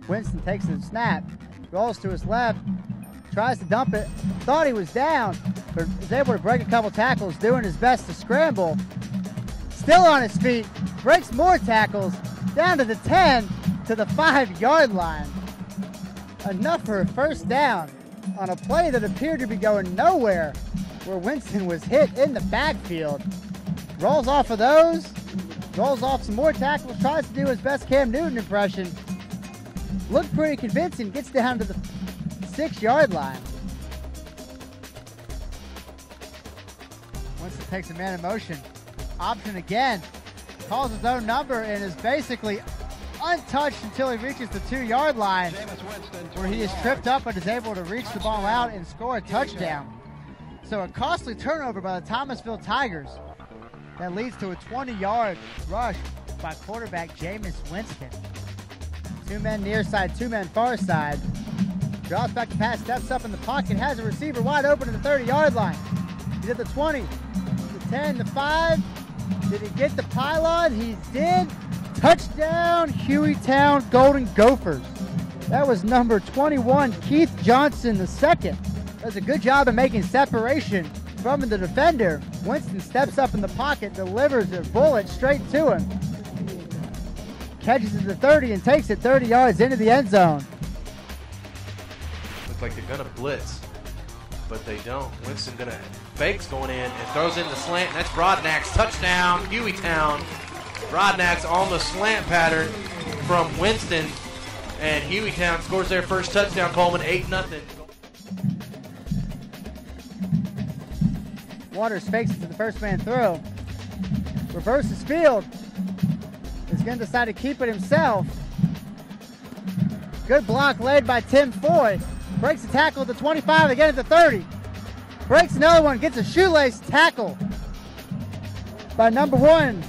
Winston takes the snap, rolls to his left, tries to dump it, thought he was down, but is able to break a couple tackles, doing his best to scramble. Still on his feet, breaks more tackles, down to the 10, to the 5-yard line. Enough for a first down on a play that appeared to be going nowhere, where Winston was hit in the backfield. Rolls off of those, rolls off some more tackles, tries to do his best Cam Newton impression. Looked pretty convincing, gets down to the 6-yard line. Winston takes a man in motion. Option again. Calls his own number and is basically untouched until he reaches the 2-yard line, where he is tripped up but is able to reach the ball out and score a touchdown. So a costly turnover by the Thomasville Tigers that leads to a 20-yard rush by quarterback Jameis Winston. 2 men near side, 2 men far side. Drops back to pass, steps up in the pocket, has a receiver wide open at the 30-yard line. He's at the 20, the 10, the 5. Did he get the pylon? He did. Touchdown, Hueytown Golden Gophers. That was number 21, Keith Johnson II. Does a good job of making separation from the defender. Winston steps up in the pocket, delivers a bullet straight to him. Catches it to the 30 and takes it 30 yards into the end zone. Looks like they're going to blitz, but they don't. Winston fakes going in and throws in the slant, and that's Broadnack's touchdown, Hueytown. Broadnack's on the slant pattern from Winston, and Hueytown scores their first touchdown, Coleman, 8-0. Waters fakes it to the first man throw. Reverses field. Is going to decide to keep it himself. Good block laid by Tim Foy. Breaks the tackle at the 25, again at the 30. Breaks another one, gets a shoelace tackle by number 1.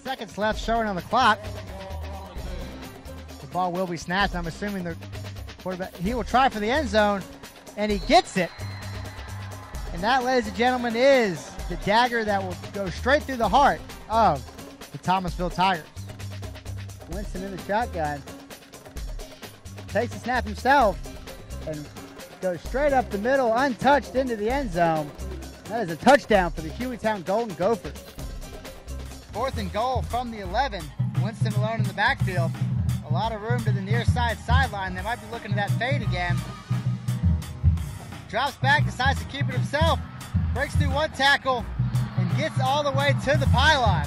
Seconds left showing on the clock. The ball will be snatched. I'm assuming the quarterback, he will try for the end zone, and he gets it. And that, ladies and gentlemen, is the dagger that will go straight through the heart of the Thomasville Tigers. Winston in the shotgun. Takes the snap himself and goes straight up the middle, untouched into the end zone. That is a touchdown for the Hueytown Golden Gophers. 4th and goal from the 11. Winston alone in the backfield. A lot of room to the near side sideline. They might be looking at that fade again. Drops back, decides to keep it himself. Breaks through 1 tackle and gets all the way to the pylon.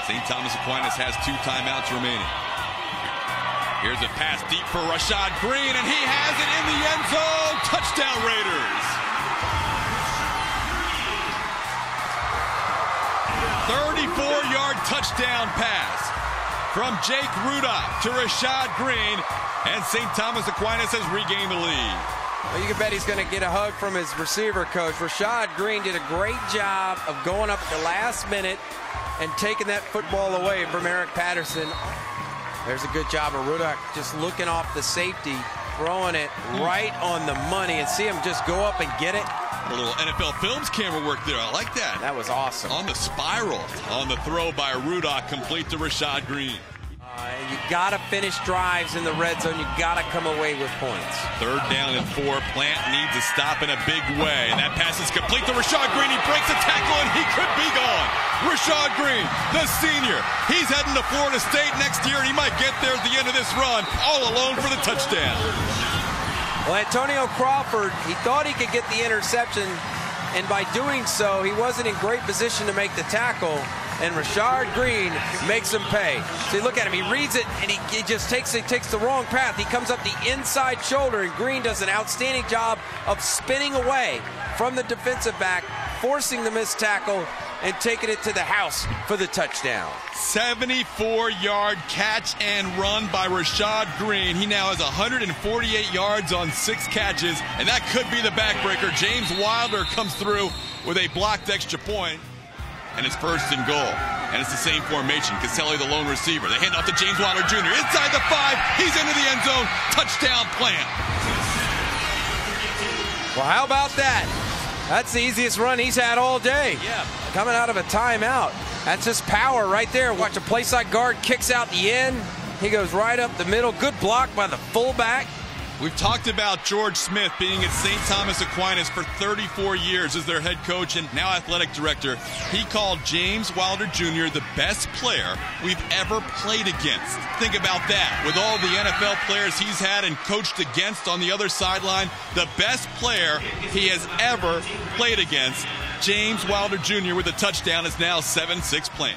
St. Thomas Aquinas has 2 timeouts remaining. Here's a pass deep for Rashad Greene, and he has it in the end zone. Touchdown Raiders. 34-yard touchdown pass from Jake Rudolph to Rashad Greene, and St. Thomas Aquinas has regained the lead. Well, you can bet he's going to get a hug from his receiver coach. Rashad Greene did a great job of going up at the last minute and taking that football away from Eric Patterson. There's a good job of Rudolph just looking off the safety, throwing it right on the money, and see him just go up and get it. A little NFL Films camera work there. I like that. That was awesome. On the spiral, on the throw by Rudolph, complete to Rashad Greene. You got to finish drives in the red zone. You got to come away with points. 3rd down and 4. Plant needs a stop in a big way, and that pass is complete to Rashad Greene. He breaks a tackle, and he could be gone. Rashad Greene, the senior, he's heading to Florida State next year, and he might get there at the end of this run, all alone for the touchdown. Well, Antonio Crawford, he thought he could get the interception, and by doing so, he wasn't in great position to make the tackle. And Rashad Greene makes him pay. See, look at him. He reads it, and he just takes the wrong path. He comes up the inside shoulder, and Greene does an outstanding job of spinning away from the defensive back, forcing the missed tackle, and taking it to the house for the touchdown. 74-yard catch and run by Rashad Greene. He now has 148 yards on 6 catches, and that could be the backbreaker. James Wilder comes through with a blocked extra point. And it's 1st and goal. And it's the same formation. Caselli, the lone receiver. They hand off to James Wilder Jr. Inside the 5. He's into the end zone. Touchdown Plant. Well, how about that? That's the easiest run he's had all day. Yeah. Coming out of a timeout. That's his power right there. Watch a play side guard, kicks out the end. He goes right up the middle. Good block by the fullback. We've talked about George Smith being at St. Thomas Aquinas for 34 years as their head coach and now athletic director. He called James Wilder Jr. the best player we've ever played against. Think about that. With all the NFL players he's had and coached against on the other sideline, the best player he has ever played against, James Wilder Jr. with a touchdown, is now 7-6 playing.